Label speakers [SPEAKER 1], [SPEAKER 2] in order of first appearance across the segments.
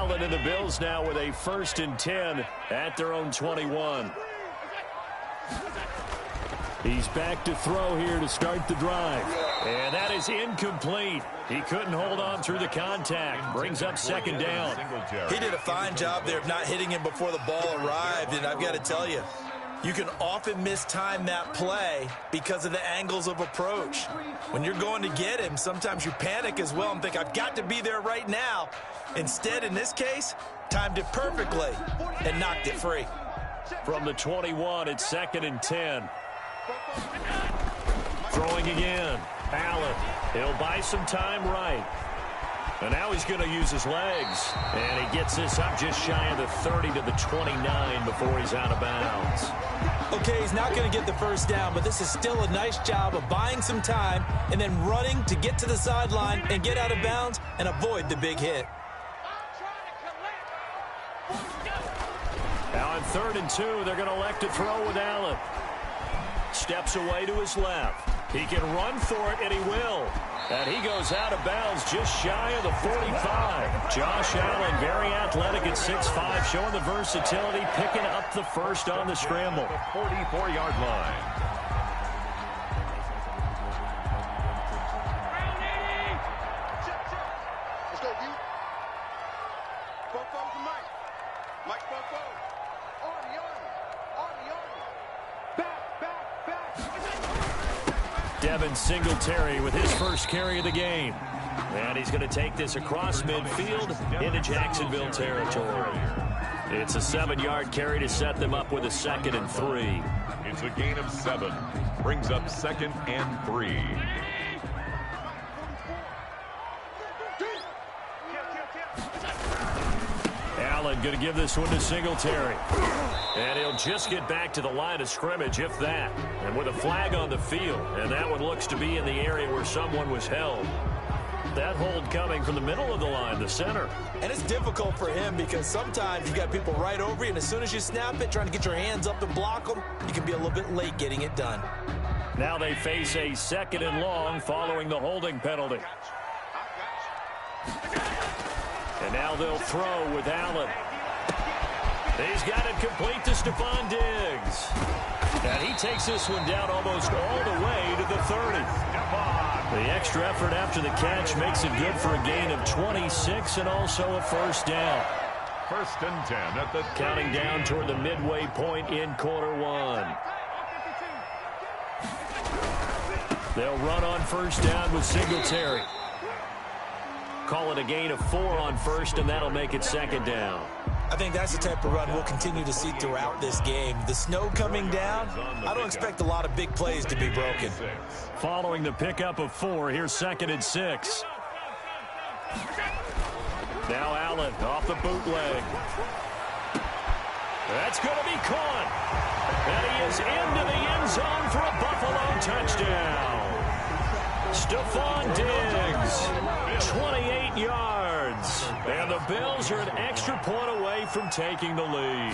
[SPEAKER 1] Allen and the Bills now with a 1st and 10 at their own 21. He's back to throw here to start the drive. And that is incomplete. He couldn't hold on through the contact. Brings up 2nd down.
[SPEAKER 2] He did a fine job there of not hitting him before the ball arrived. And I've got to tell you, you can often mistime that play because of the angles of approach. When you're going to get him, sometimes you panic as well and think, I've got to be there right now. Instead, in this case, timed it perfectly and knocked it free.
[SPEAKER 1] From the 21, it's 2nd and 10. Throwing again. Allen. He'll buy some time right. And now he's going to use his legs. And he gets this up just shy of the 30 to the 29 before he's out of bounds.
[SPEAKER 2] Okay, he's not going to get the 1st down, but this is still a nice job of buying some time and then running to get to the sideline and get out of bounds and avoid the big hit.
[SPEAKER 1] Now on 3rd and 2, they're going to elect to throw with Allen. Steps away to his left. He can run for it, and he will. And he goes out of bounds just shy of the 45. Josh Allen, very athletic at 6'5", showing the versatility, picking up the 1st on the scramble.
[SPEAKER 3] The 44-yard line.
[SPEAKER 4] Let's go, D. Bofo to Mike. Mike Bofo. Arnie.
[SPEAKER 1] Devin Singletary with his 1st carry of the game. And he's going to take this across midfield into Jacksonville territory. It's a 7-yard carry to set them up with a 2nd and 3.
[SPEAKER 3] It's a gain of 7. Brings up 2nd and 3.
[SPEAKER 1] Allen going to give this one to Singletary. And he'll just get back to the line of scrimmage, if that. And with a flag on the field. And that one looks to be in the area where someone was held. That hold coming from the middle of the line, the center.
[SPEAKER 2] And it's difficult for him because sometimes you got people right over you, and as soon as you snap it, trying to get your hands up and block them, you can be a little bit late getting it done.
[SPEAKER 1] Now they face a 2nd and long following the holding penalty. And now they'll throw with Allen. He's got it complete to Stephon Diggs. And he takes this one down almost all the way to the 30. The extra effort after the catch makes it good for a gain of 26 and also a 1st down.
[SPEAKER 3] 1st and 10 at the 30.
[SPEAKER 1] Counting down toward the midway point in quarter 1. They'll run on 1st down with Singletary. Call it a gain of 4 on 1st, and that'll make it 2nd down.
[SPEAKER 2] I think that's the type of run we'll continue to see throughout this game. The snow coming down, I don't expect a lot of big plays to be broken.
[SPEAKER 1] Following the pickup of 4, here's 2nd and 6. Now Allen off the bootleg. That's going to be caught. And he is into the end zone for a Buffalo touchdown. Stephon Diggs, 28 yards. And the Bills are an extra point away from taking the lead.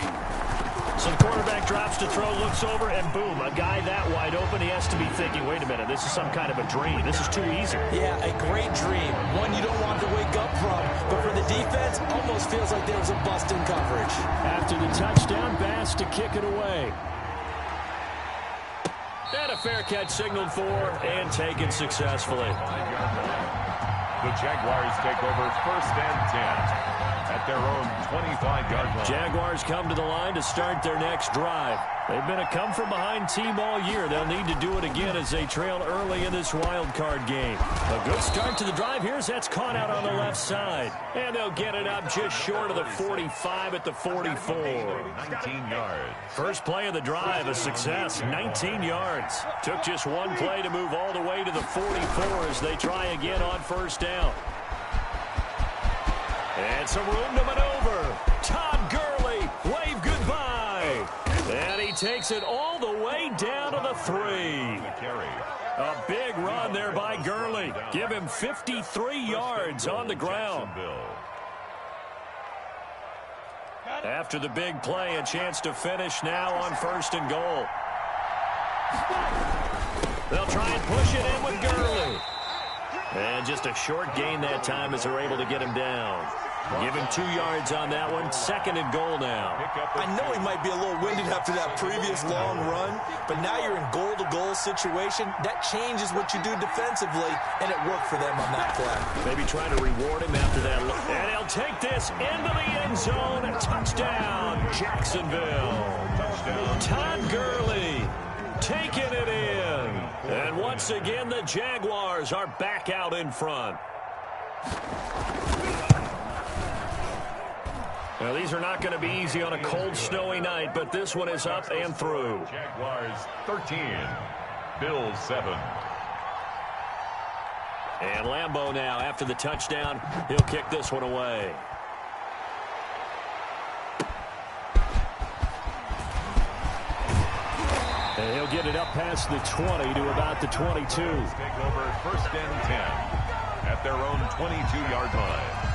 [SPEAKER 1] So the quarterback drops to throw, looks over, and boom, a guy that wide open, he has to be thinking, wait a minute, this is some kind of a dream. This is too easy.
[SPEAKER 2] Yeah, a great dream. One you don't want to wake up from. But for the defense, almost feels like there was a bust in coverage.
[SPEAKER 1] After the touchdown, Bass to kick it away. And a fair catch signaled for and taken successfully.
[SPEAKER 3] The Jaguars take over 1st and 10 at their own 25-yard line.
[SPEAKER 1] Jaguars come to the line to start their next drive. They've been a come-from-behind team all year. They'll need to do it again as they trail early in this wild card game. A good start to the drive. Here's that's caught out on the left side. And they'll get it up just short of the 45 at the 44.
[SPEAKER 3] 19 yards.
[SPEAKER 1] First play of the drive, a success, 19 yards. Took just one play to move all the way to the 44 as they try again on 1st down. And some room to maneuver. Todd Gurley, wave goodbye. And he takes it all the way down to the 3. A big run there by Gurley. Give him 53 yards on the ground. After the big play, a chance to finish now on 1st and goal. They'll try and push it in with Gurley. And just a short gain that time as they're able to get him down. Give him 2 yards on that one. 2nd and goal now.
[SPEAKER 2] I know he might be a little winded after that previous long run, but now you're in goal-to-goal situation. That changes what you do defensively, and it worked for them on that play.
[SPEAKER 1] Maybe trying to reward him after that. And he'll take this into the end zone. Touchdown, Jacksonville. Todd Gurley taking it in. And once again, the Jaguars are back out in front. Now, these are not going to be easy on a cold, snowy night, but this one is up and through.
[SPEAKER 3] Jaguars 13, Bills 7.
[SPEAKER 1] And Lambeau now, after the touchdown, he'll kick this one away. And he'll get it up past the 20 to about the 22.
[SPEAKER 3] Take over 1st and 10 at their own 22-yard line.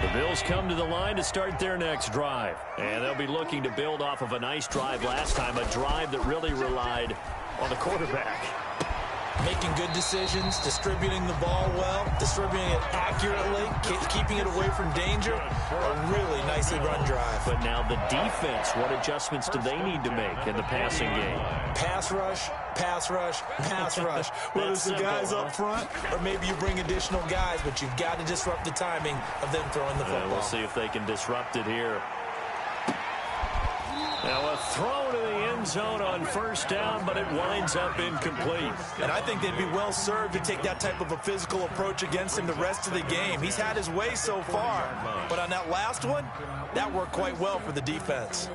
[SPEAKER 1] The Bills come to the line to start their next drive. And they'll be looking to build off of a nice drive last time, a drive that really relied on the quarterback.
[SPEAKER 2] Making good decisions, distributing the ball well, distributing it accurately, keeping it away from danger. A really nicely run drive.
[SPEAKER 1] But now the defense, what adjustments do they need to make in the passing game?
[SPEAKER 2] Pass rush, pass rush, pass rush. Whether it's the guys up front or maybe you bring additional guys, but you've got to disrupt the timing of them throwing the football.
[SPEAKER 1] We'll see if they can disrupt it here. Now a throw to the end zone on 1st down, but it winds up incomplete.
[SPEAKER 2] And I think they'd be well served to take that type of a physical approach against him the rest of the game. He's had his way so far, but on that last one, that worked quite well for the defense.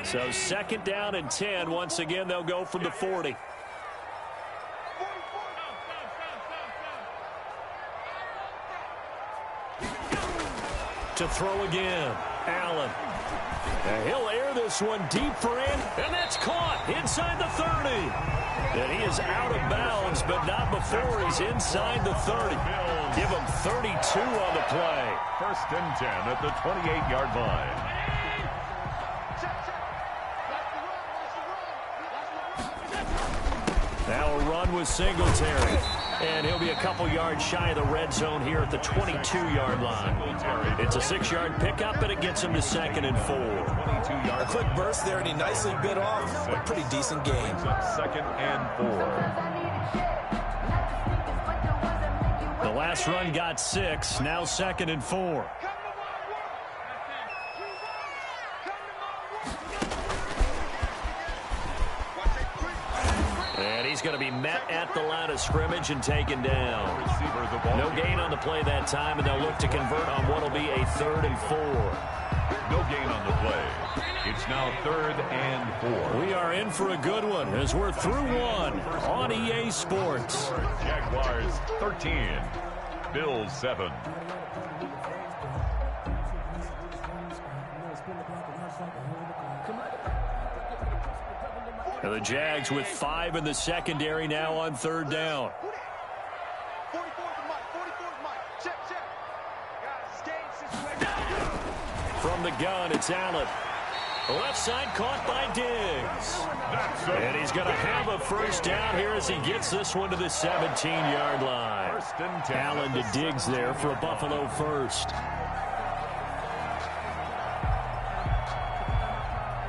[SPEAKER 1] So 2nd down and 10. Once again, they'll go from the 40. To throw again, Allen. And he'll air this one deep for in, and that's caught inside the 30. And he is out of bounds, but not before he's inside the 30. Give him 32 on the play.
[SPEAKER 3] 1st and 10 at the 28-yard line.
[SPEAKER 1] Now a run with Singletary. And he'll be a couple yards shy of the red zone here at the 22-yard line. It's a 6-yard pickup, and it gets him to 2nd and 4.
[SPEAKER 2] A quick burst there, and he nicely bit off a pretty decent gain.
[SPEAKER 3] 2nd and 4.
[SPEAKER 1] The last run got 6. Now 2nd and 4. He's going to be met at the line of scrimmage and taken down. No gain on the play that time, and they'll look to convert on what will be a 3rd and 4.
[SPEAKER 3] No gain on the play. It's now 3rd and 4.
[SPEAKER 1] We are in for a good one as we're through one on EA Sports.
[SPEAKER 3] Jaguars 13, Bills 7.
[SPEAKER 1] And the Jags with 5 in the secondary now on 3rd down.
[SPEAKER 4] 44 Mike. Check.
[SPEAKER 1] From the gun, it's Allen. Left side caught by Diggs. And he's going to have a 1st down here as he gets this one to the 17-yard line. Allen to Diggs there for a Buffalo 1st.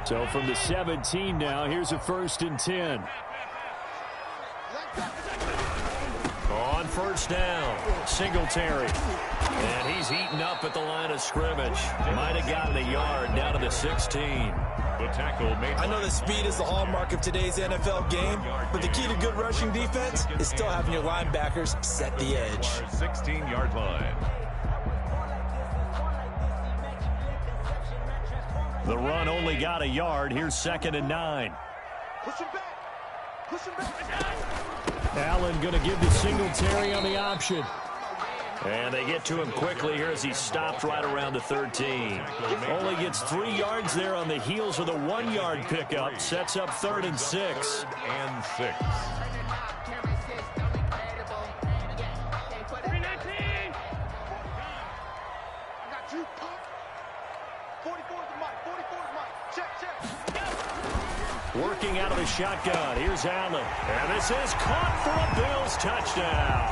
[SPEAKER 1] So from the 17 now, here's a 1st and 10. On 1st down, Singletary. And he's heating up at the line of scrimmage. Might have gotten a yard down to the 16.
[SPEAKER 3] The tackle made.
[SPEAKER 2] I know that speed is the hallmark of today's NFL game, but the key to good rushing defense is still having your linebackers set the edge.
[SPEAKER 3] 16-yard line.
[SPEAKER 1] The run only got a yard. Here's 2nd and 9.
[SPEAKER 4] Push him back.
[SPEAKER 1] Allen going to give to Singletary on the option. And they get to him quickly here as he stopped right around the 13. Only gets 3 yards there on the heels of the 1-yard pickup. Sets up 3rd and 6.
[SPEAKER 3] 3rd and 6.
[SPEAKER 1] Working out of the shotgun. Here's Allen. And this is caught for a Bills touchdown.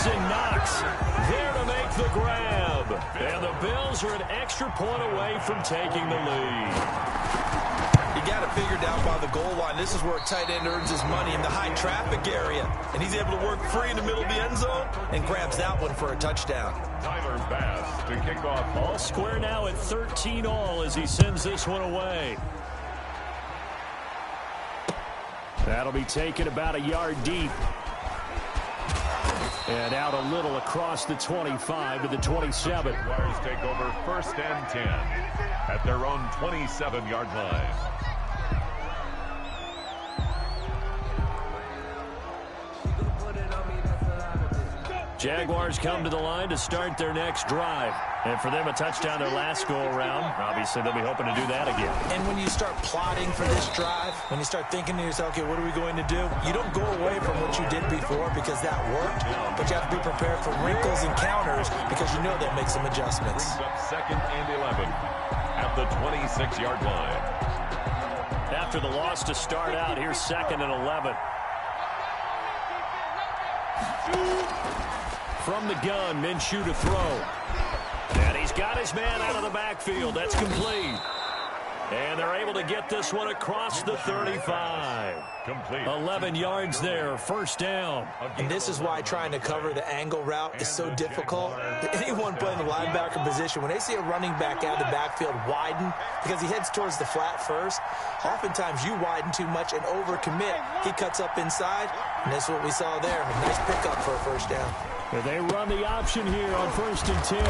[SPEAKER 1] Dawson Knox there to make the grab. And the Bills are an extra point away from taking the lead.
[SPEAKER 2] You got it figured out by the goal line. This is where a tight end earns his money, in the high traffic area. And he's able to work free in the middle of the end zone and grabs that one for a touchdown.
[SPEAKER 3] Tyler Bass to kick off.
[SPEAKER 1] All square now at 13 all as he sends this one away. That'll be taken about a yard deep. And out a little across the 25 to the 27.
[SPEAKER 3] Jaguars take over 1st and 10 at their own 27-yard line.
[SPEAKER 1] Jaguars come to the line to start their next drive. And for them, a touchdown their last go-around. Obviously, they'll be hoping to do that again.
[SPEAKER 2] And when you start plotting for this drive, when you start thinking to yourself, okay, what are we going to do? You don't go away from what you did before because that worked, but you have to be prepared for wrinkles and counters because you know they'll make some adjustments.
[SPEAKER 3] Brings up 2nd and 11 at the 26-yard line.
[SPEAKER 1] After the loss to start out, here's 2nd and 11. From the gun, Minshew to throw. And he's got his man out of the backfield. That's complete. And they're able to get this one across the 35.
[SPEAKER 3] Complete.
[SPEAKER 1] 11 yards there, 1st down.
[SPEAKER 2] And this is why trying to cover the angle route is so difficult. Anyone playing the linebacker position, when they see a running back out of the backfield widen, because he heads towards the flat first, oftentimes you widen too much and overcommit. He cuts up inside, and that's what we saw there. A nice pickup for a 1st down.
[SPEAKER 1] They run the option here on 1st and 10.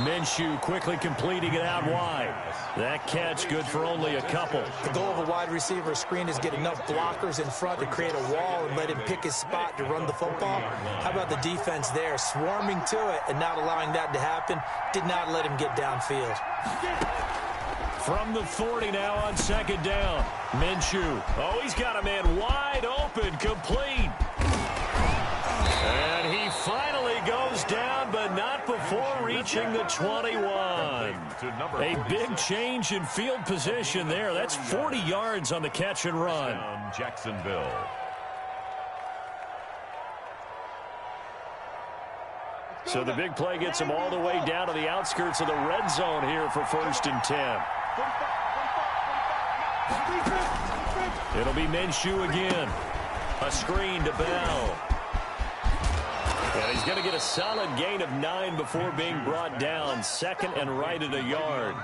[SPEAKER 1] Minshew quickly completing it out wide. That catch good for only a couple.
[SPEAKER 2] The goal of a wide receiver screen is get enough blockers in front to create a wall and let him pick his spot to run the football. How about the defense there, swarming to it and not allowing that to happen? Did not let him get downfield.
[SPEAKER 1] From the 40 now on 2nd down. Minshew. Oh, he's got a man wide open, complete. And he finally goes down, but not before reaching the 21. A big change in field position there. That's 40 yards on the catch and run.
[SPEAKER 3] Jacksonville.
[SPEAKER 1] So the big play gets him all the way down to the outskirts of the red zone here for 1st and 10. It'll be Minshew again. A screen to Bell. And he's going to get a solid gain of 9 before being brought down. 2nd and right at a yard.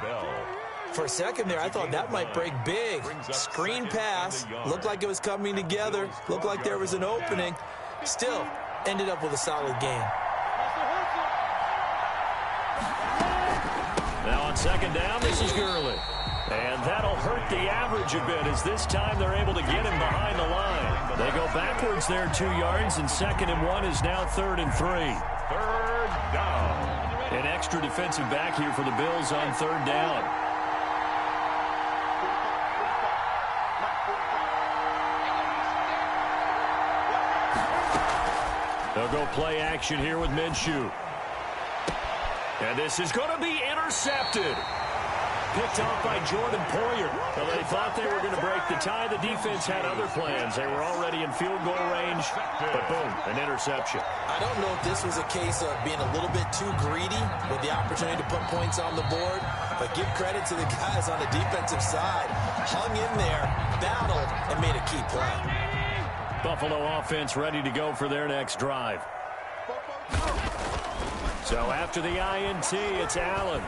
[SPEAKER 2] For a second there, I thought that might break big. Screen pass. Looked like it was coming together. Looked like there was an opening. Still, ended up with a solid gain.
[SPEAKER 1] Now on 2nd down, this is Gurley. And that'll hurt the average a bit as this time they're able to get him behind the line. They go backwards there 2 yards, and 2nd and 1 is now 3rd and 3.
[SPEAKER 3] 3rd down.
[SPEAKER 1] An extra defensive back here for the Bills on 3rd down. They'll go play action here with Minshew. And this is going to be intercepted. Picked off by Jordan Poyer. Well, they thought they were going to break the tie. The defense had other plans. They were already in field goal range, but boom, an interception.
[SPEAKER 2] I don't know if this was a case of being a little bit too greedy with the opportunity to put points on the board, but give credit to the guys on the defensive side. Hung in there, battled, and made a key play.
[SPEAKER 1] Buffalo offense ready to go for their next drive. So after the INT, it's Allen.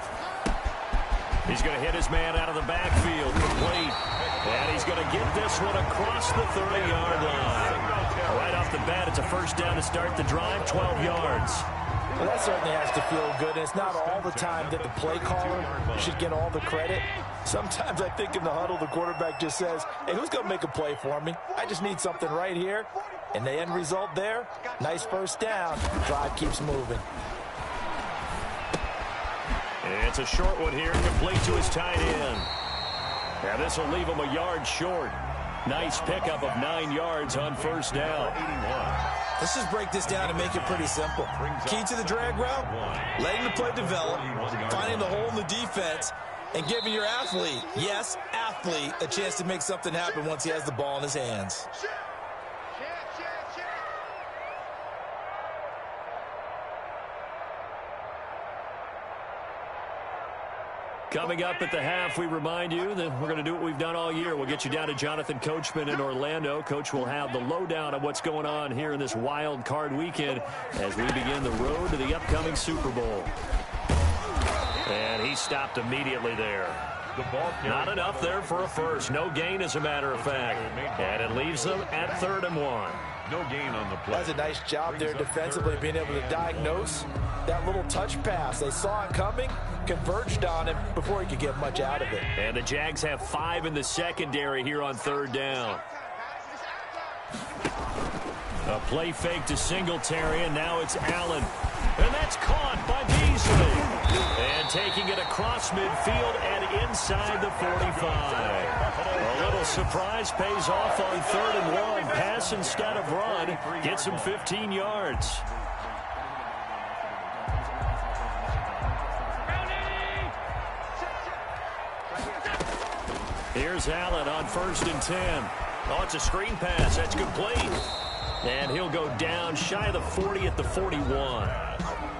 [SPEAKER 1] He's going to hit his man out of the backfield, complete. And he's going to get this one across the 30-yard line. Right off the bat, it's a 1st down to start the drive, 12 yards.
[SPEAKER 2] Well, that certainly has to feel good. And it's not all the time that the play caller should get all the credit. Sometimes I think in the huddle, the quarterback just says, hey, who's going to make a play for me? I just need something right here. And the end result there, nice 1st down. Drive keeps moving.
[SPEAKER 1] It's a short one here, complete to his tight end. Now this will leave him a yard short. Nice pickup of 9 yards on 1st down.
[SPEAKER 2] Let's just break this down and make it pretty simple. Key to the drag route, letting the play develop, finding the hole in the defense, and giving your athlete, yes, athlete, a chance to make something happen once he has the ball in his hands.
[SPEAKER 1] Coming up at the half, we remind you that we're going to do what we've done all year. We'll get you down to Jonathan Coachman in Orlando. Coach will have the lowdown of what's going on here in this wild card weekend as we begin the road to the upcoming Super Bowl. And he stopped immediately there. Not enough there for a first. No gain, as a matter of fact. And it leaves them at 3rd and 1.
[SPEAKER 3] No gain on the play.
[SPEAKER 2] That's a nice job there defensively, being able to diagnose that little touch pass. They saw it coming, converged on him before he could get much out of it.
[SPEAKER 1] And the Jags have 5 in the secondary here on 3rd down. A play fake to Singletary, and now it's Allen. And that's caught by Beasley. And taking it across midfield and inside the 45. A little surprise pays off on 3rd and 1. Pass instead of run. Gets him 15 yards. Here's Allen on 1st and 10. Oh, it's a screen pass. That's complete. And he'll go down shy of the 40 at the 41.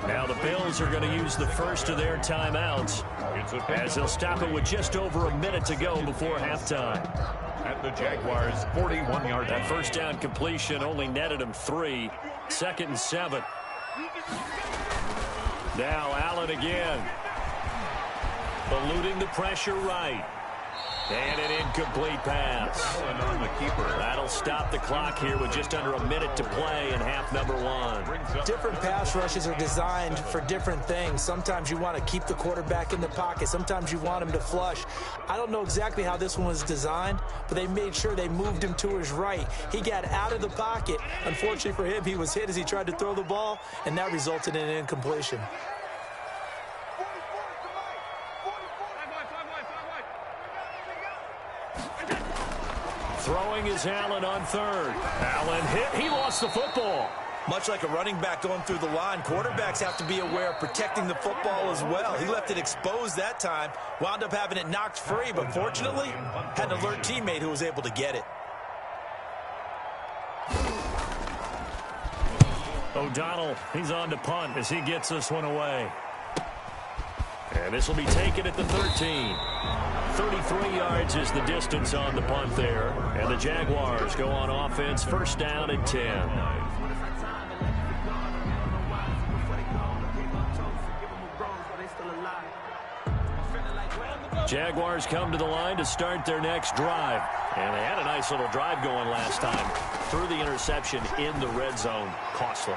[SPEAKER 1] Now the Bills are going to use the first of their timeouts as they'll stop it with just over a minute to go before halftime.
[SPEAKER 3] At the Jaguars' 41-yard line.
[SPEAKER 1] That first down completion only netted him 3. 2nd and 7. Now Allen again. Eluding the pressure right. And an incomplete pass.
[SPEAKER 3] On the keeper.
[SPEAKER 1] That'll stop the clock here with just under a minute to play in half number 1.
[SPEAKER 2] Different pass rushes are designed for different things. Sometimes you want to keep the quarterback in the pocket. Sometimes you want him to flush. I don't know exactly how this one was designed, but they made sure they moved him to his right. He got out of the pocket. Unfortunately for him, he was hit as he tried to throw the ball, and that resulted in an incompletion.
[SPEAKER 1] Throwing is Allen on 3rd. Allen hit. He lost the football.
[SPEAKER 2] Much like a running back going through the line, quarterbacks have to be aware of protecting the football as well. He left it exposed that time, wound up having it knocked free, but fortunately had an alert teammate who was able to get it.
[SPEAKER 1] O'Donnell, he's on to punt as he gets this one away. And this will be taken at the 13. 33 yards is the distance on the punt there. And the Jaguars go on offense, 1st down and 10. Jaguars come to the line to start their next drive. And they had a nice little drive going last time. Threw the interception in the red zone. Costly.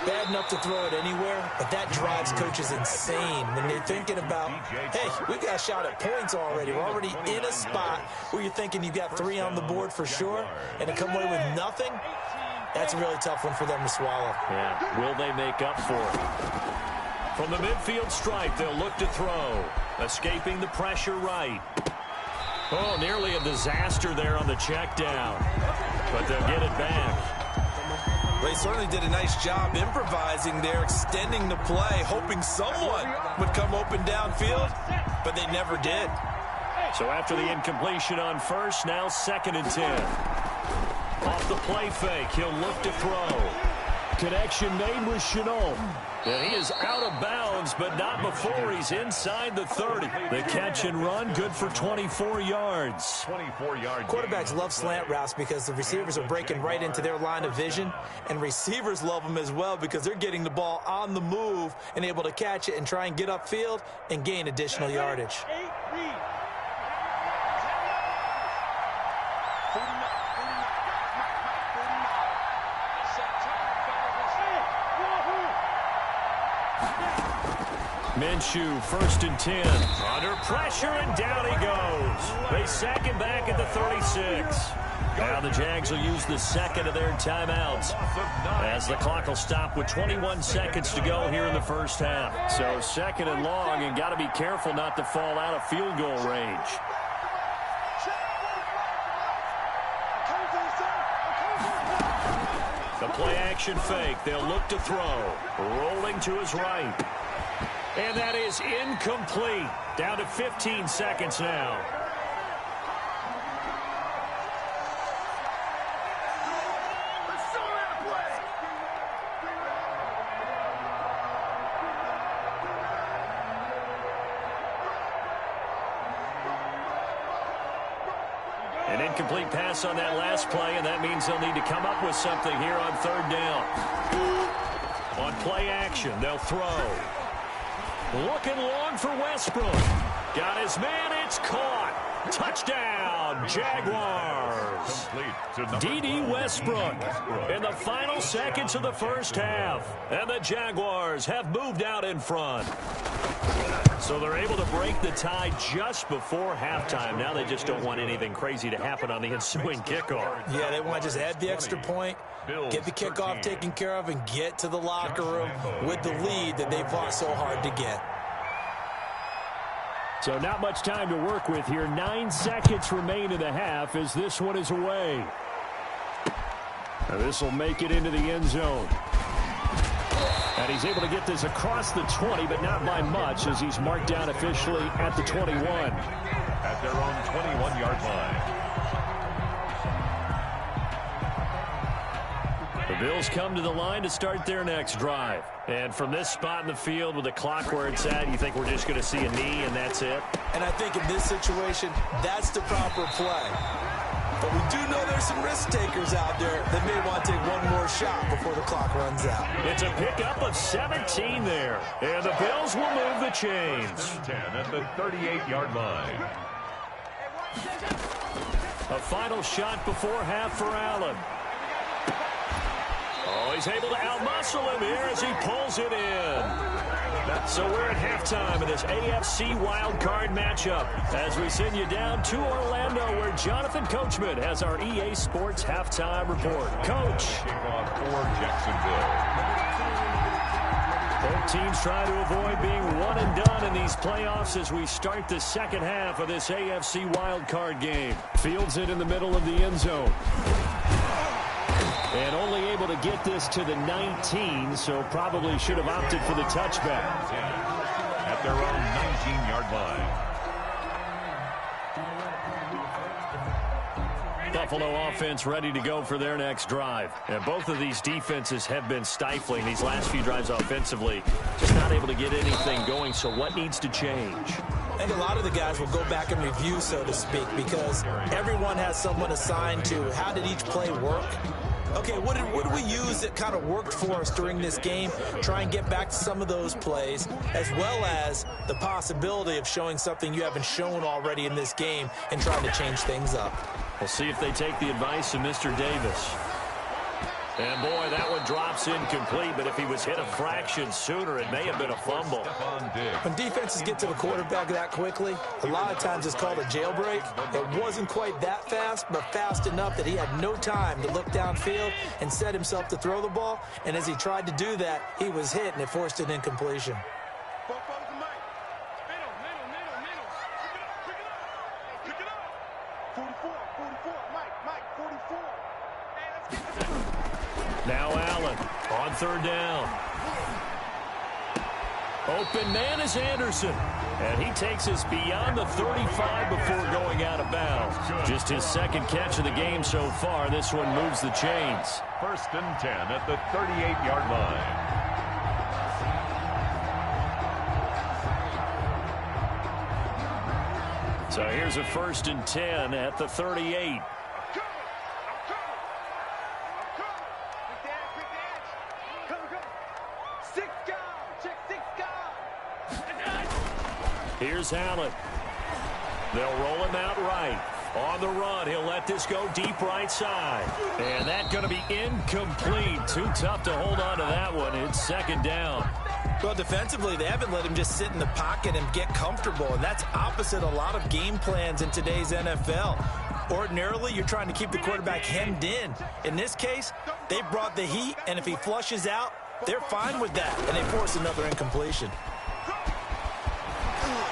[SPEAKER 2] Bad enough to throw it anywhere, but that drives coaches insane when they're thinking about, hey, we've got a shot at points already. We're already in a spot where you're thinking you've got 3 on the board for sure, and to come away with nothing, that's a really tough one for them to swallow.
[SPEAKER 1] Yeah, will they make up for it? From the midfield stripe, they'll look to throw. Escaping the pressure right. Oh, nearly a disaster there on the check down, but they'll get it back.
[SPEAKER 2] They certainly did a nice job improvising there, extending the play, hoping someone would come open downfield, but they never did.
[SPEAKER 1] So after the incompletion on 1st, now 2nd and 10. Off the play fake, he'll look to throw. Connection made with Chenault. And he is out of bounds, but not before he's inside the 30. The catch and run, good for 24 yards.
[SPEAKER 3] 24-yard.
[SPEAKER 2] Quarterbacks love slant routes because the receivers are breaking right into their line of vision, and receivers love them as well because they're getting the ball on the move and able to catch it and try and get upfield and gain additional yardage.
[SPEAKER 1] Minshew, 1st and 10. Under pressure, and down he goes. They sack him back at the 36. Now the Jags will use the 2nd of their timeouts as the clock will stop with 21 seconds to go here in the 1st half. So 2nd and long, and got to be careful not to fall out of field goal range. The play action fake. They'll look to throw. Rolling to his right. And that is incomplete. Down to 15 seconds now. An incomplete pass on that last play, and that means they'll need to come up with something here on third down. On play action, they'll throw. Looking long for Westbrook. Got his man, it's caught. Touchdown, Jaguars. D.D. Westbrook in the final seconds of the first half. And the Jaguars have moved out in front. So they're able to break the tie just before halftime. Now they just don't want anything crazy to happen on the ensuing kickoff.
[SPEAKER 2] Yeah, they want to just add the extra point, get the kickoff taken care of, and get to the locker room with the lead that they fought so hard to get.
[SPEAKER 1] So not much time to work with here. 9 seconds remain in the half as this one is away. This will make it into the end zone. And he's able to get this across the 20, but not by much as he's marked down officially at the 21.
[SPEAKER 3] At their own 21-yard line.
[SPEAKER 1] The Bills come to the line to start their next drive. And from this spot in the field with the clock where it's at, you think we're just going to see a knee and that's it?
[SPEAKER 2] And I think in this situation, that's the proper play. But we do know there's some risk takers out there that may want to take one more shot before the clock runs out.
[SPEAKER 1] It's a pickup of 17 there. And the Bills will move the chains.
[SPEAKER 3] 10 at the 38-yard line.
[SPEAKER 1] A final shot before half for Allen. Oh, he's able to outmuscle him here as he pulls it in. So we're at halftime of this AFC wildcard matchup as we send you down to Orlando where Jonathan Coachman has our EA Sports halftime report. Coach.
[SPEAKER 3] Kickoff for Jacksonville.
[SPEAKER 1] Both teams try to avoid being one and done in these playoffs as we start the second half of this AFC wildcard game. Fields it in the middle of the end zone. And only able to get this to the 19, so probably should have opted for the touchback.
[SPEAKER 3] At their own 19-yard line.
[SPEAKER 1] Buffalo offense ready to go for their next drive. And both of these defenses have been stifling these last few drives offensively. Just not able to get anything going, so what needs to change?
[SPEAKER 2] I think a lot of the guys will go back and review, so to speak, because everyone has someone assigned to how did each play work. Okay, what did we use that kind of worked for us during this game? Try and get back to some of those plays, as well as the possibility of showing something you haven't shown already in this game and trying to change things up.
[SPEAKER 1] We'll see if they take the advice of Mr. Davis. And, boy, that one drops incomplete, but if he was hit a fraction sooner, it may have been a fumble.
[SPEAKER 2] When defenses get to the quarterback that quickly, a lot of times it's called a jailbreak. It wasn't quite that fast, but fast enough that he had no time to look downfield and set himself to throw the ball. And as he tried to do that, he was hit, and it forced an incompletion.
[SPEAKER 1] Now Allen on third down. Open man is Anderson. And he takes us beyond the 35 before going out of bounds. Just his second catch of the game so far. This one moves the chains.
[SPEAKER 3] 1st and 10 at the 38-yard line.
[SPEAKER 1] So here's a 1st and 10 at the 38. Here's Allen. They'll roll him out right. On the run, he'll let this go deep right side. And that's going to be incomplete. Too tough to hold on to that one. It's 2nd down.
[SPEAKER 2] Well, defensively, they haven't let him just sit in the pocket and get comfortable, and that's opposite a lot of game plans in today's NFL. Ordinarily, you're trying to keep the quarterback hemmed in. In this case, they brought the heat, and if he flushes out, they're fine with that, and they force another incompletion.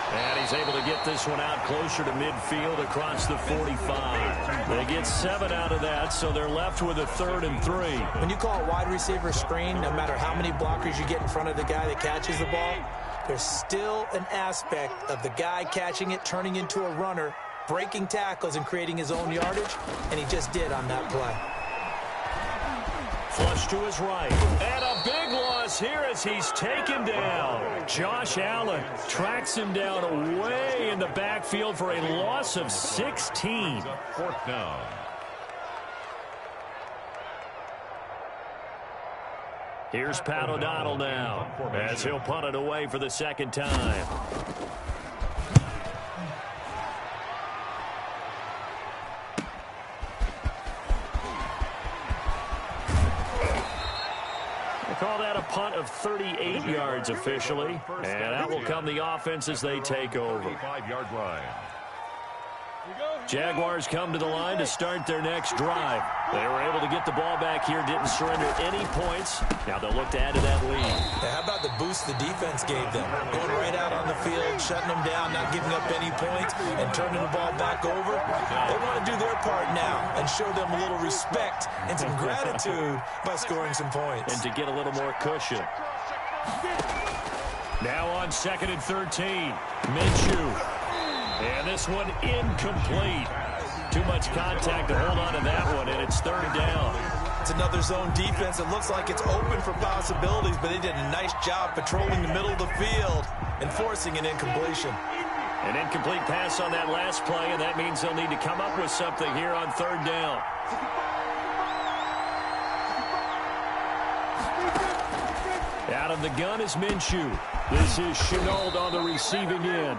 [SPEAKER 1] And he's able to get this one out closer to midfield across the 45. They get 7 out of that, so they're left with a 3rd and 3.
[SPEAKER 2] When you call a wide receiver screen, no matter how many blockers you get in front of the guy that catches the ball, there's still an aspect of the guy catching it, turning into a runner, breaking tackles and creating his own yardage, and he just did on that play.
[SPEAKER 1] Flush to his right. And a big loss is here as he's taken down. Josh Allen tracks him down way in the backfield for a loss of 16.
[SPEAKER 3] Fourth down.
[SPEAKER 1] Here's Pat O'Donnell now as he'll punt it away for the second time. They call that a punt of 38 yards officially, and that will come the offense as they take over.
[SPEAKER 3] 5-yard line.
[SPEAKER 1] Jaguars come to the line to start their next drive. They were able to get the ball back here, didn't surrender any points. Now they'll look to add to that lead.
[SPEAKER 2] Yeah, how about the boost the defense gave them? Going right out on the field, shutting them down, not giving up any points, and turning the ball back over. They want to do their part now and show them a little respect and some gratitude by scoring some points.
[SPEAKER 1] And to get a little more cushion. Now on 2nd and 13, Minshew. And this one incomplete. Too much contact to hold on to that one, and it's 3rd down.
[SPEAKER 2] It's another zone defense. It looks like it's open for possibilities, but they did a nice job patrolling the middle of the field and forcing an incompletion.
[SPEAKER 1] An incomplete pass on that last play, and that means they'll need to come up with something here on 3rd down. Out of the gun is Minshew. This is Shenault on the receiving end.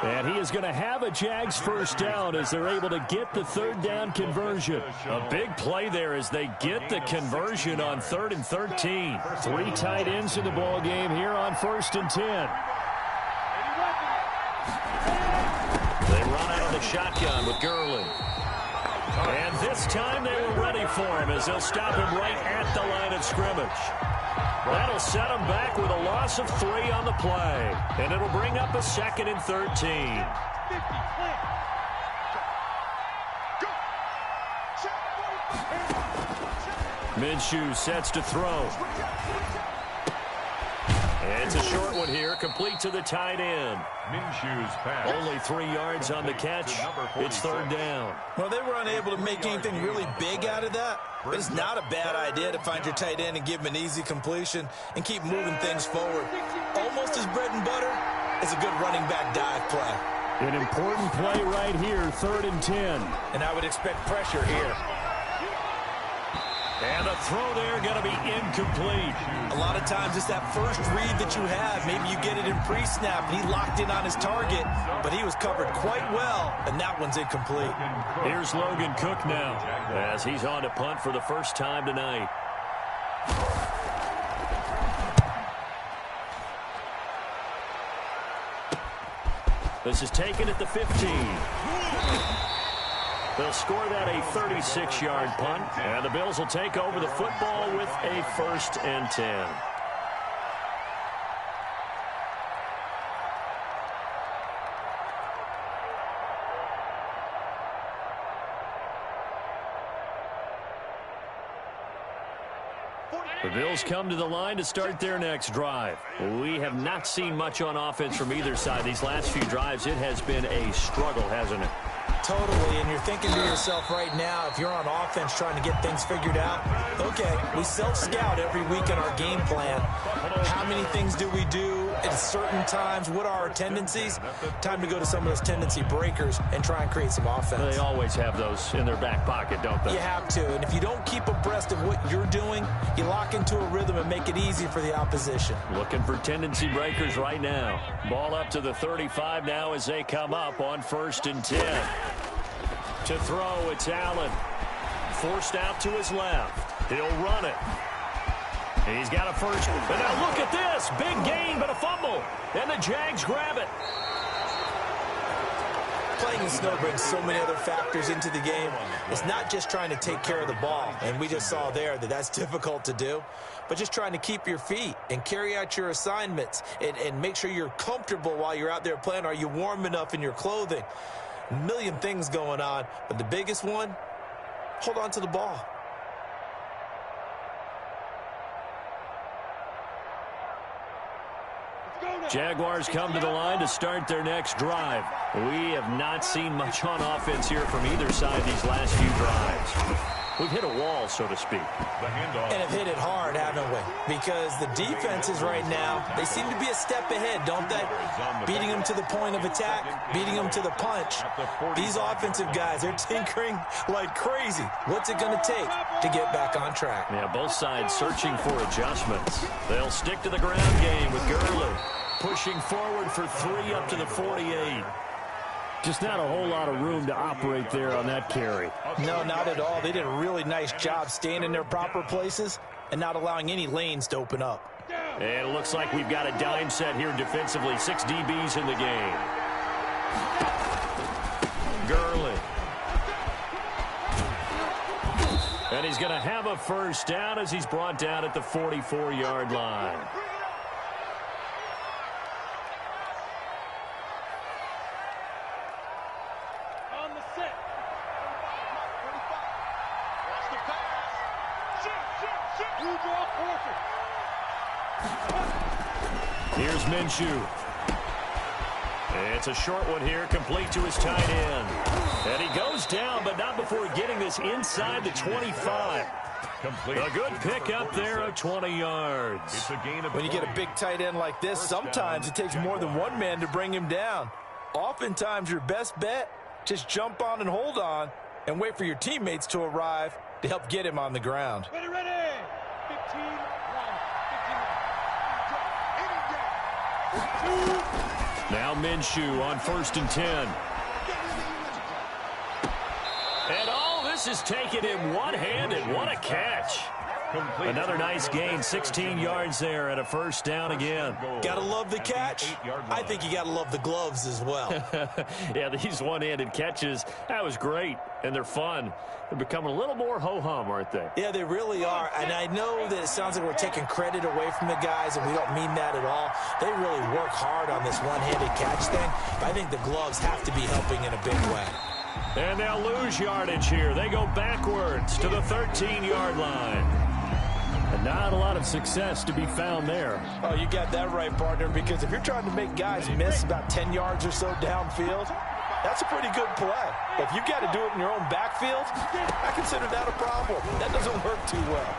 [SPEAKER 1] And he is going to have a Jags first down as they're able to get the 3rd down conversion. A big play there as they get the conversion on 3rd and 13. 3 tight ends in the ball game here on 1st and 10. They run out of the shotgun with Gurley. And this time they were ready for him as they'll stop him right at the line of scrimmage. That'll set them back with a loss of 3 on the play. And it'll bring up a 2nd and 13. Minshew sets to throw. It's a short one here, complete to the tight end.
[SPEAKER 3] Minshew's pass.
[SPEAKER 1] Only 3 yards on the catch. It's 3rd down.
[SPEAKER 2] Well, they were unable to make anything really big out of that. But it's not a bad idea to find your tight end and give him an easy completion and keep moving things forward. Almost as bread and butter is a good running back dive play.
[SPEAKER 1] An important play right here, 3rd and 10.
[SPEAKER 2] And I would expect pressure here.
[SPEAKER 1] And the throw there going to be incomplete.
[SPEAKER 2] A lot of times it's that first read that you have. Maybe you get it in pre-snap, and he locked in on his target, but he was covered quite well, and that one's incomplete.
[SPEAKER 1] Here's Logan Cook now as he's on to punt for the first time tonight. This is taken at the 15. They'll score that a 36-yard punt, and the Bills will take over the football with a 1st and 10. The Bills come to the line to start their next drive. We have not seen much on offense from either side. These last few drives, it has been a struggle, hasn't it?
[SPEAKER 2] Totally, and you're thinking to yourself right now, if you're on offense trying to get things figured out, okay, we self-scout every week in our game plan. How many things do we do at certain times? What are our tendencies? Time to go to some of those tendency breakers and try and create some offense.
[SPEAKER 1] They always have those in their back pocket, don't they?
[SPEAKER 2] You have to, and if you don't keep abreast of what you're doing, you lock into a rhythm and make it easy for the opposition.
[SPEAKER 1] Looking for tendency breakers right now. Ball up to the 35 now as they come up on 1st and 10. To throw, it's Allen. Forced out to his left. He'll run it. He's got a first. And now look at this. Big gain, but a fumble. And the Jags grab it.
[SPEAKER 2] Playing in snow brings so many other factors into the game. It's not just trying to take care of the ball, and we just saw there that that's difficult to do, but just trying to keep your feet and carry out your assignments and make sure you're comfortable while you're out there playing. Are you warm enough in your clothing? A million things going on, but the biggest one, hold on to the ball.
[SPEAKER 1] Jaguars come to the line to start their next drive. We have not seen much on offense here from either side these last few drives. We've hit a wall, so to speak.
[SPEAKER 2] And have hit it hard, haven't we? Because the defenses right now, they seem to be a step ahead, don't they? Beating them to the point of attack, beating them to the punch. These offensive guys, they're tinkering like crazy. What's it going to take to get back on track?
[SPEAKER 1] Yeah, both sides searching for adjustments. They'll stick to the ground game with Gurley. Pushing forward for 3 up to the 48. Just not a whole lot of room to operate there on that carry.
[SPEAKER 2] No, not at all. They did a really nice job staying in their proper places and not allowing any lanes to open up.
[SPEAKER 1] And it looks like we've got a dime set here defensively. 6 DBs in the game. Gurley. And he's going to have a first down as he's brought down at the 44-yard line. Here's Minshew. It's a short one here, complete to his tight end. And he goes down, but not before getting this inside the 25. A good pick up there of 20 yards.
[SPEAKER 2] When you get a big tight end like this, sometimes it takes more than one man to bring him down. Oftentimes, your best bet, just jump on and hold on and wait for your teammates to arrive to help get him on the ground.
[SPEAKER 4] Ready, ready. 15-1.
[SPEAKER 1] Now Minshew on 1st and 10. And all this is taken in one-handed. What a catch. Another nice gain, 16 yards there and a first down again.
[SPEAKER 2] Gotta love the catch. I think you gotta love the gloves as well.
[SPEAKER 1] Yeah, these one-handed catches, that was great, and they're fun. They're becoming a little more ho-hum, aren't they?
[SPEAKER 2] Yeah, they really are, and I know that it sounds like we're taking credit away from the guys, and we don't mean that at all. They really work hard on this one-handed catch thing, but I think the gloves have to be helping in a big way.
[SPEAKER 1] And they'll lose yardage here. They go backwards to the 13-yard line. And not a lot of success to be found there.
[SPEAKER 2] Oh, you got that right, partner, because if you're trying to make guys miss about 10 yards or so downfield, that's a pretty good play. If you got to do it in your own backfield, I consider that a problem. That doesn't work too well.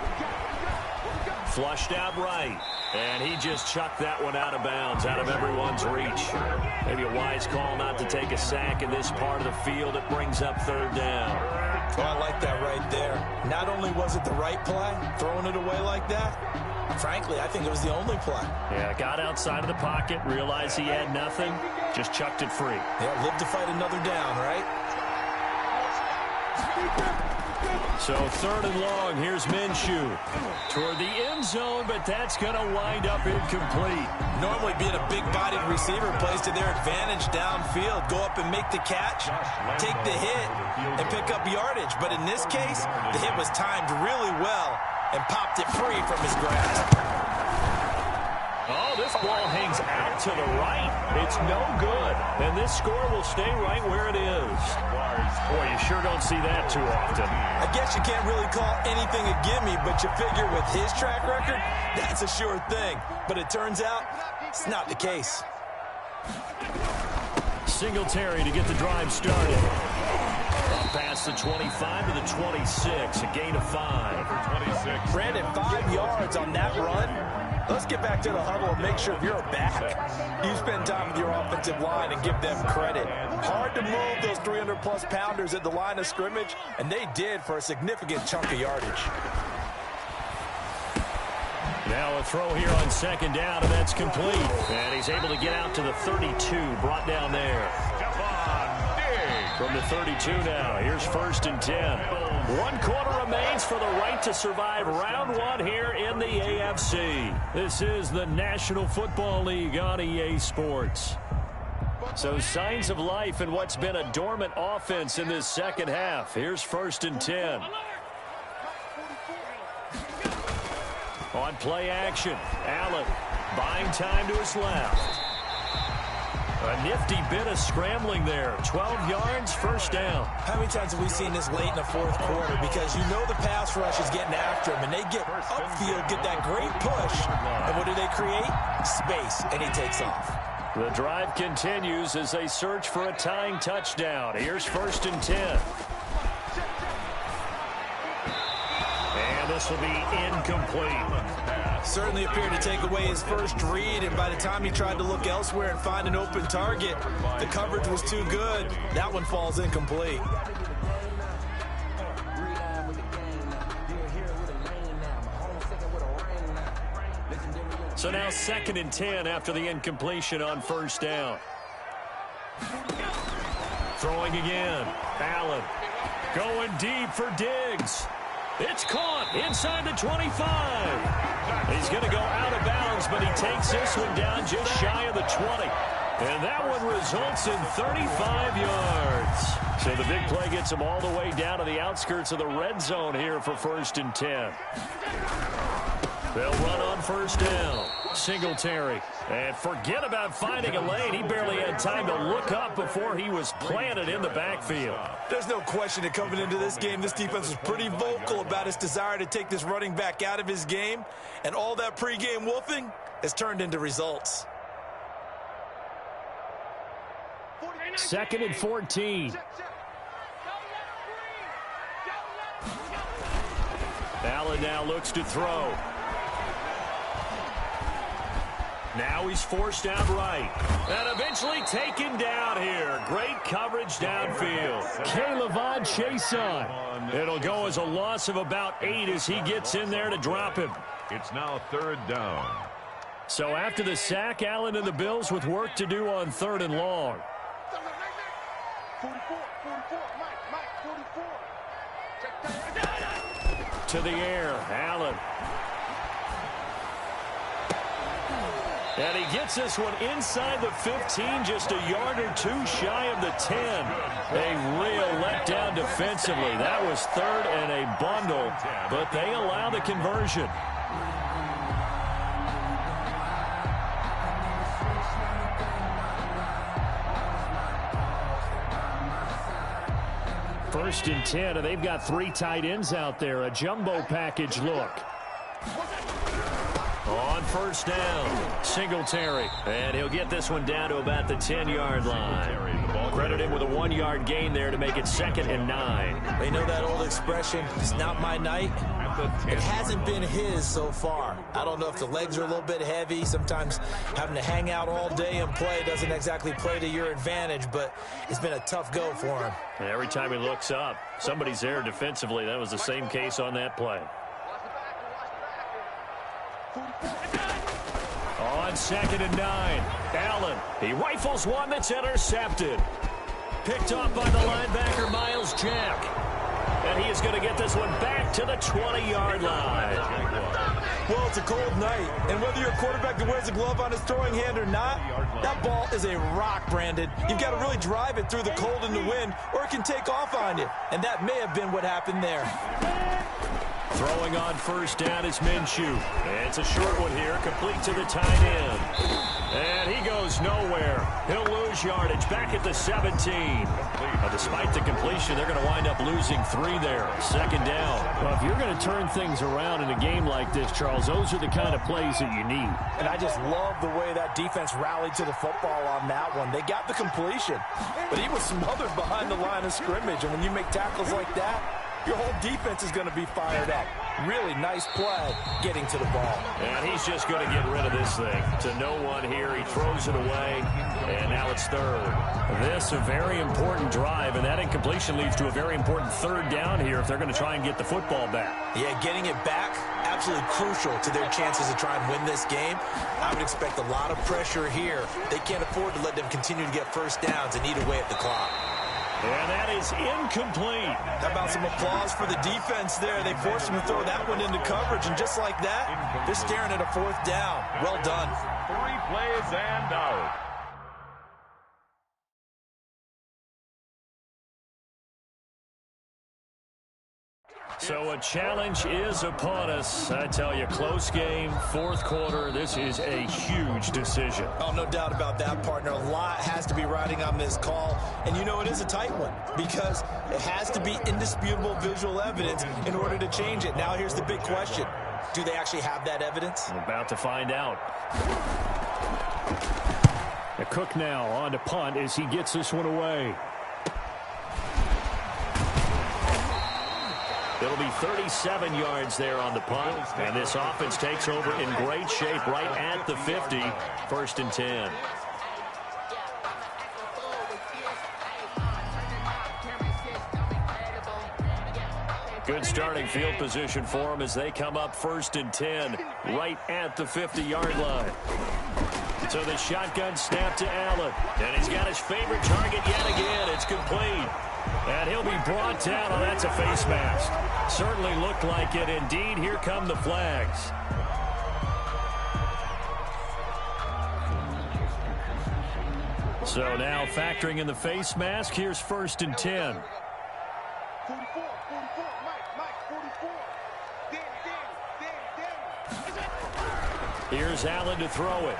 [SPEAKER 1] Flushed out right. And he just chucked that one out of bounds, out of everyone's reach. Maybe a wise call not to take a sack in this part of the field. It brings up 3rd down.
[SPEAKER 2] Oh, I like that right there. Not only was it the right play, throwing it away like that, frankly, I think it was the only play.
[SPEAKER 1] Yeah, got outside of the pocket, realized he had nothing, just chucked it free.
[SPEAKER 2] Yeah, live to fight another down, right?
[SPEAKER 1] So 3rd and long, here's Minshew. Toward the end zone, but that's going to wind up incomplete.
[SPEAKER 2] Normally being a big-bodied receiver plays to their advantage downfield. Go up and make the catch, take the hit, and pick up yardage. But in this case, the hit was timed really well and popped it free from his grasp.
[SPEAKER 1] Oh, this ball hangs out to the right. It's no good. And this score will stay right where it is. Boy, you sure don't see that too often.
[SPEAKER 2] I guess you can't really call anything a gimme, but you figure with his track record, that's a sure thing. But it turns out it's not the case.
[SPEAKER 1] Singletary to get the drive started. Up past the 25 to the 26, a gain of 5.
[SPEAKER 2] Brandon, 5 yards on that run. Let's get back to the huddle and make sure if you're a back, you spend time with your offensive line and give them credit. Hard to move those 300-plus pounders at the line of scrimmage, and they did for a significant chunk of yardage.
[SPEAKER 1] Now a throw here on 2nd down, and that's complete. And he's able to get out to the 32, brought down there. From the 32 now, here's 1st and 10. 1 quarter remains for the right to survive round 1 here in the AFC. This is the National Football League on EA Sports. So signs of life in what's been a dormant offense in this second half. Here's 1st and 10. On play action, Allen buying time to his left. A nifty bit of scrambling there. 12 yards, 1st down.
[SPEAKER 2] How many times have we seen this late in the 4th quarter? Because you know the pass rush is getting after him, and they get upfield, get that great push. And what do they create? Space, and he takes off.
[SPEAKER 1] The drive continues as they search for a tying touchdown. Here's 1st and 10. pass will be incomplete.
[SPEAKER 2] Certainly appeared to take away his first read, and by the time he tried to look elsewhere and find an open target, the coverage was too good. That one falls incomplete.
[SPEAKER 1] So now 2nd and 10 after the incompletion on first down. Throwing again. Allen going deep for Diggs. It's caught inside the 25. He's going to go out of bounds, but he takes this one down just shy of the 20. And that one results in 35 yards. So the big play gets him all the way down to the outskirts of the red zone here for 1st and 10. They'll run on first down. Singletary. And forget about finding a lane. He barely had time to look up before he was planted in the backfield.
[SPEAKER 2] There's no question that coming into this game, this defense was pretty vocal about its desire to take this running back out of his game. And all that pregame wolfing has turned into results.
[SPEAKER 1] 2nd and 14. Allen now looks to throw. Now he's forced out right. And eventually taken down here. Great coverage downfield. K'Lavon Chason. It'll go as a loss of about 8 as he gets in there to drop him.
[SPEAKER 3] It's now 3rd down.
[SPEAKER 1] So after the sack, Allen and the Bills with work to do on 3rd and long.
[SPEAKER 4] 44, Mike, 44.
[SPEAKER 1] To the air, Allen. And he gets this one inside the 15, just a yard or 2 shy of the 10. A real letdown defensively. That was 3rd and a bundle, but they allow the conversion. First and 10, and they've got 3 tight ends out there. A jumbo package look. On first down, Singletary. And he'll get this one down to about the 10-yard line. Credit him with a 1-yard gain there to make it 2nd and 9.
[SPEAKER 2] They know that old expression, it's not my night. It hasn't been his so far. I don't know if the legs are a little bit heavy. Sometimes having to hang out all day and play doesn't exactly play to your advantage, but it's been a tough go for him.
[SPEAKER 1] And every time he looks up, somebody's there defensively. That was the same case on that play. On 2nd and 9, Allen. He rifles one that's intercepted. Picked off by the linebacker, Miles Jack. And he is going to get this one back to the 20-yard line.
[SPEAKER 2] Well, it's a cold night, and whether you're a quarterback that wears a glove on his throwing hand or not, that ball is a rock, Brandon. You've got to really drive it through the cold and the wind, or it can take off on you. And that may have been what happened there.
[SPEAKER 1] Throwing on first down is Minshew. And it's a short one here, complete to the tight end. And he goes nowhere. He'll lose yardage back at the 17. Despite the completion, they're going to wind up losing 3 there. 2nd down. Well, if you're going to turn things around in a game like this, Charles, those are the kind of plays that you need.
[SPEAKER 2] And I just love the way that defense rallied to the football on that one. They got the completion, but he was smothered behind the line of scrimmage. And when you make tackles like that, your whole defense is going to be fired up. Really nice play getting to the ball.
[SPEAKER 1] And he's just going to get rid of this thing. To no one here. He throws it away, and now it's 3rd. This a very important drive, and that incompletion leads to a very important 3rd down here if they're going to try and get the football back.
[SPEAKER 2] Yeah, getting it back, absolutely crucial to their chances to try and win this game. I would expect a lot of pressure here. They can't afford to let them continue to get first downs and eat away at the clock.
[SPEAKER 1] And that is incomplete.
[SPEAKER 2] How about some applause for the defense there? They forced him to throw that one into coverage, and just like that, they're staring at a 4th down. Well done.
[SPEAKER 3] 3 plays and out.
[SPEAKER 1] So a challenge is upon us. I tell you, close game, 4th quarter. This is a huge decision.
[SPEAKER 2] Oh, no doubt about that, partner. A lot has to be riding on this call. And you know it is a tight one because it has to be indisputable visual evidence in order to change it. Now here's the big question. Do they actually have that evidence?
[SPEAKER 1] We're about to find out. The Cook now on to punt as he gets this one away. It'll be 37 yards there on the punt. And this offense takes over in great shape right at the 50. 1st and 10. Good starting field position for them as they come up 1st and 10 right at the 50-yard line. So the shotgun snap to Allen. And he's got his favorite target yet again. It's complete. And he'll be brought down. Oh, that's a face mask. Certainly looked like it. Indeed, here come the flags. So now factoring in the face mask, here's 1st and 10.
[SPEAKER 4] 44, Mike, 44.
[SPEAKER 1] Here's Allen to throw it.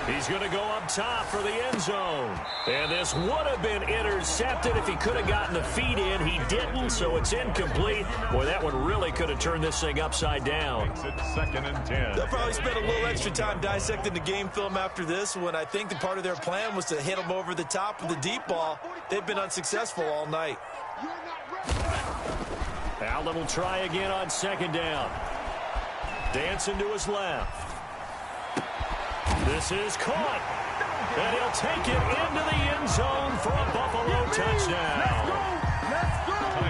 [SPEAKER 1] He's going to go up top for the end zone. And this would have been intercepted if he could have gotten the feet in. He didn't, so it's incomplete. Boy, that one really could have turned this thing upside down.
[SPEAKER 3] Makes it 2nd and 10.
[SPEAKER 2] They'll probably spend a little extra time dissecting the game film after this when I think the part of their plan was to hit them over the top with the deep ball. They've been unsuccessful all night.
[SPEAKER 1] Allen will try again on 2nd down. Dancing to his left. This is caught. And he'll take it into the end zone for a Buffalo touchdown.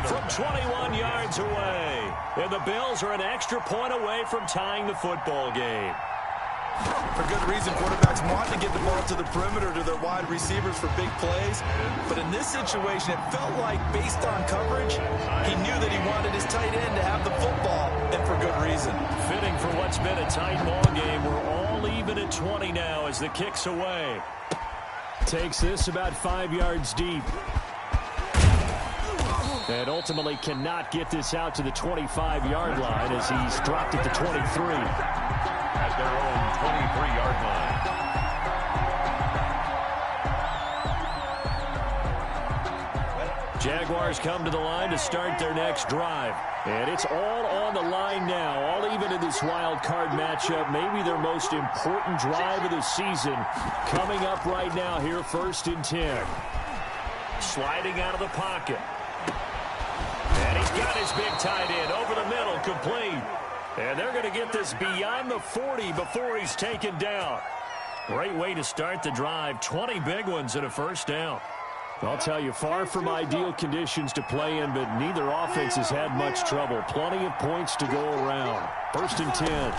[SPEAKER 1] From 21 yards away. And the Bills are an extra point away from tying the football game.
[SPEAKER 2] For good reason, quarterbacks want to get the ball to the perimeter to their wide receivers for big plays. But in this situation, it felt like, based on coverage, he knew that he wanted his tight end to have the football, and for good reason.
[SPEAKER 1] Fitting for what's been a tight ball game. We're all even at 20 now as the kick's away. Takes this about 5 yards deep. And ultimately cannot get this out to the 25-yard line as he's dropped at the 23.
[SPEAKER 3] At their own 23-yard line.
[SPEAKER 1] Jaguars come to the line to start their next drive. And it's all on the line now, all even in this wild card matchup. Maybe their most important drive of the season coming up right now here, 1st and 10. Sliding out of the pocket. And he's got his big tight end over the middle, complete. And they're going to get this beyond the 40 before he's taken down. Great way to start the drive. 20 big ones and a 1st down. I'll tell you, far from ideal conditions to play in, but neither offense has had much trouble. Plenty of points to go around. 1st and 10.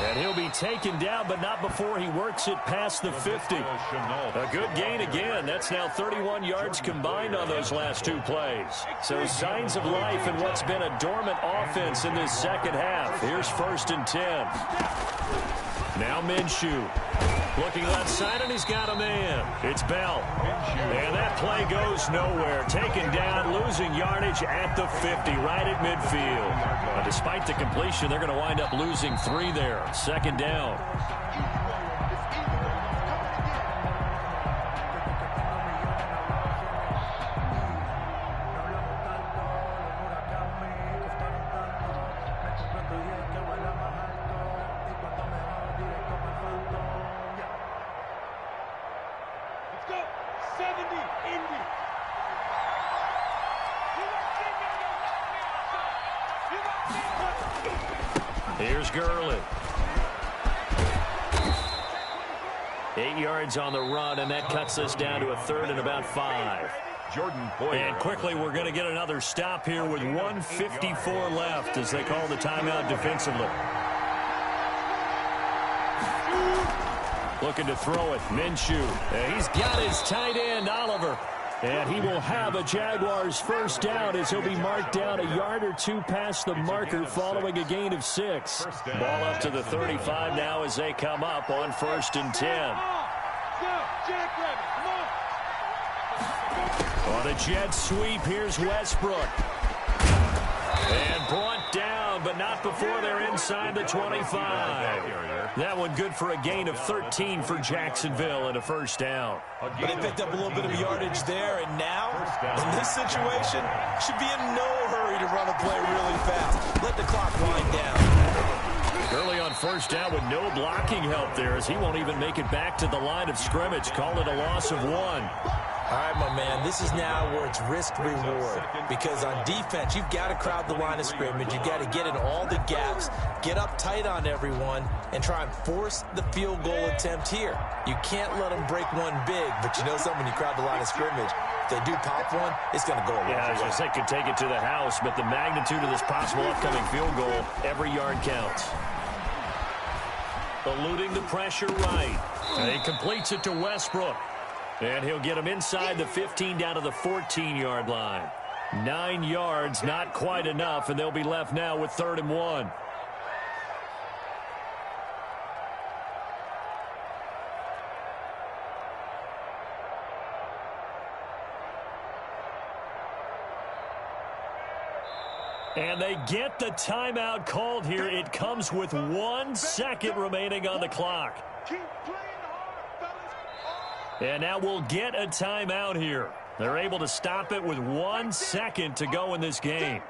[SPEAKER 1] And he'll be taken down, but not before he works it past the 50. A good gain again. That's now 31 yards combined on those last 2 plays. So signs of life in what's been a dormant offense in this second half. Here's 1st and 10. Now Minshew. Looking left side, and he's got a man. It's Bell. And that play goes nowhere. Taken down, losing yardage at the 50, right at midfield. But despite the completion, they're going to wind up losing 3 there. 2nd down. Here's Gurley. 8 yards on the run, and that cuts us down to a 3rd and about 5.
[SPEAKER 3] Jordan Poyer.
[SPEAKER 1] And quickly, we're going to get another stop here with 1:54 left as they call the timeout defensively. Looking to throw it, Minshew. He's got his tight end, Oliver. And he will have a Jaguars 1st down as he'll be marked down a yard or 2 past the marker following a gain of 6. Ball up to the 35 now as they come up on 1st and 10. On a jet sweep, here's Westbrook. And brought down, but not before they're inside the 25. That one good for a gain of 13 for Jacksonville and a 1st down.
[SPEAKER 2] But they picked up a little bit of yardage there, and now, in this situation, should be in no hurry to run a play really fast. Let the clock wind down.
[SPEAKER 1] Early on 1st down with no blocking help there as he won't even make it back to the line of scrimmage. Call it a loss of 1.
[SPEAKER 2] All right, my man, this is now where it's risk-reward, because on defense, you've got to crowd the line of scrimmage. You've got to get in all the gaps, get up tight on everyone, and try and force the field goal attempt here. You can't let them break one big, but you know something, when you crowd the line of scrimmage, if they do pop one, it's going to go away.
[SPEAKER 1] Yeah, I was going to say, could take it to the house, but the magnitude of this possible upcoming field goal, every yard counts. Eluding the pressure right. And he completes it to Westbrook. And he'll get him inside the 15 down to the 14-yard line. 9 yards, not quite enough, and they'll be left now with 3rd and 1. And they get the timeout called here. It comes with 1 second remaining on the clock.
[SPEAKER 4] Keep playing hard, fellas.
[SPEAKER 1] And now we'll get a timeout here. They're able to stop it with 1 second to go in this game.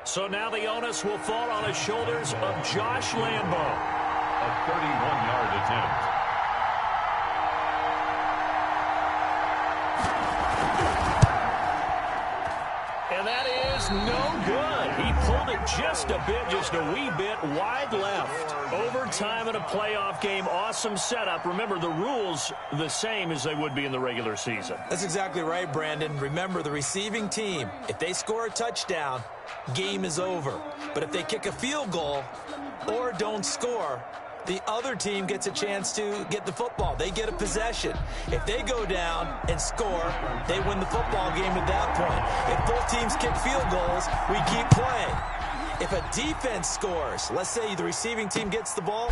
[SPEAKER 1] So now the onus will fall on the shoulders of Josh Lambo.
[SPEAKER 3] A 31-yard attempt.
[SPEAKER 1] And that is no good. He pulled it just a bit, just a wee bit wide left. Overtime in a playoff game, awesome setup. Remember, the rules the same as they would be in the regular season.
[SPEAKER 2] That's exactly right, Brandon. Remember, the receiving team, if they score a touchdown, game is over. But if they kick a field goal or don't score, the other team gets a chance to get the football. They get a possession. If they go down and score, they win the football game at that point. If both teams kick field goals, we keep playing. If a defense scores, let's say the receiving team gets the ball,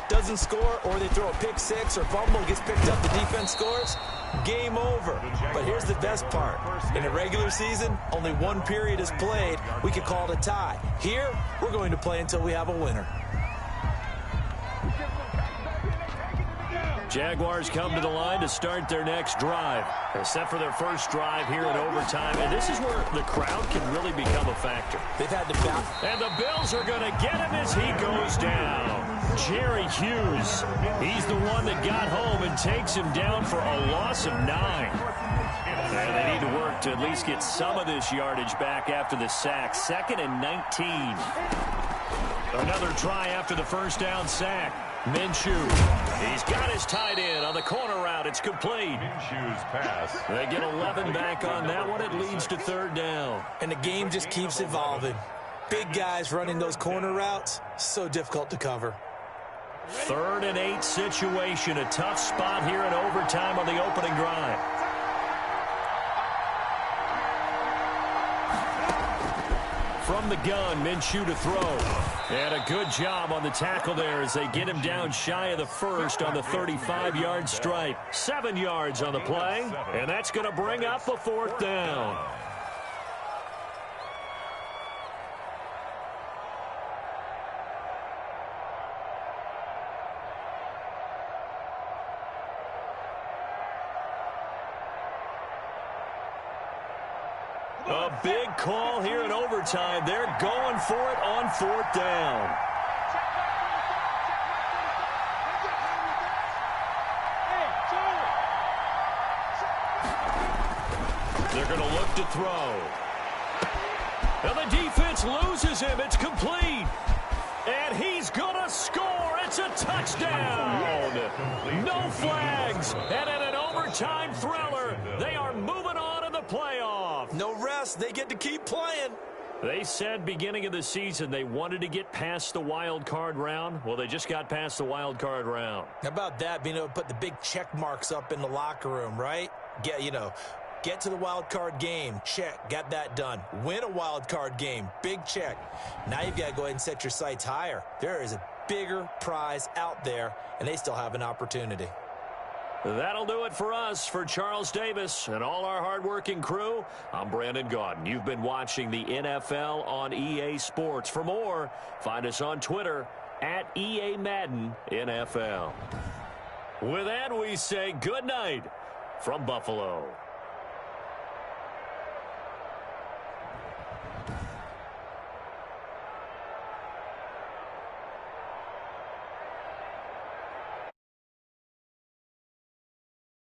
[SPEAKER 2] doesn't score, or they throw a pick six or fumble, gets picked up, the defense scores, game over. But here's the best part. In a regular season, only 1 period is played. We could call it a tie. Here, we're going to play until we have a winner.
[SPEAKER 1] Jaguars come to the line to start their next drive. They're set for their first drive here in overtime, and this is where the crowd can really become a factor.
[SPEAKER 2] They've had to back.
[SPEAKER 1] And the Bills are going to get him as he goes down. Jerry Hughes, he's the one that got home and takes him down for a loss of 9. And they need to work to at least get some of this yardage back after the sack. 2nd and 19. Another try after the first down sack. Minshew, he's got his tight end on the corner route. It's complete.
[SPEAKER 3] Minshew's pass.
[SPEAKER 1] They get 11 back on that one. It leads to 3rd down.
[SPEAKER 2] And the game just keeps evolving. Big guys running those corner routes, so difficult to cover.
[SPEAKER 1] 3rd and 8 situation. A tough spot here in overtime on the opening drive. From the gun, Minshew to throw. And a good job on the tackle there as they get him down shy of the first on the 35-yard stripe. 7 yards on the play, and that's going to bring up a 4th down. A big call here in overtime. They're going for it on 4th down. They're going to look to throw. And the defense loses him. It's complete. And he's going to score. It's a touchdown. No flags. And in an overtime thriller, they are moving on in the playoff.
[SPEAKER 2] No rest. They get to keep playing.
[SPEAKER 1] They said beginning of the season they wanted to get past the wild card round. Well, they just got past the wild card round.
[SPEAKER 2] How about that, being able to put the big check marks up in the locker room, right? Get to the wild card game. Check. Got that done. Win a wild card game. Big check. Now you've got to go ahead and set your sights higher. There is a bigger prize out there, and they still have an opportunity.
[SPEAKER 1] That'll do it for us. For Charles Davis and all our hardworking crew, I'm Brandon Gaudin. You've been watching the NFL on EA Sports. For more, find us on Twitter at EA Madden NFL. With that, we say good night from Buffalo.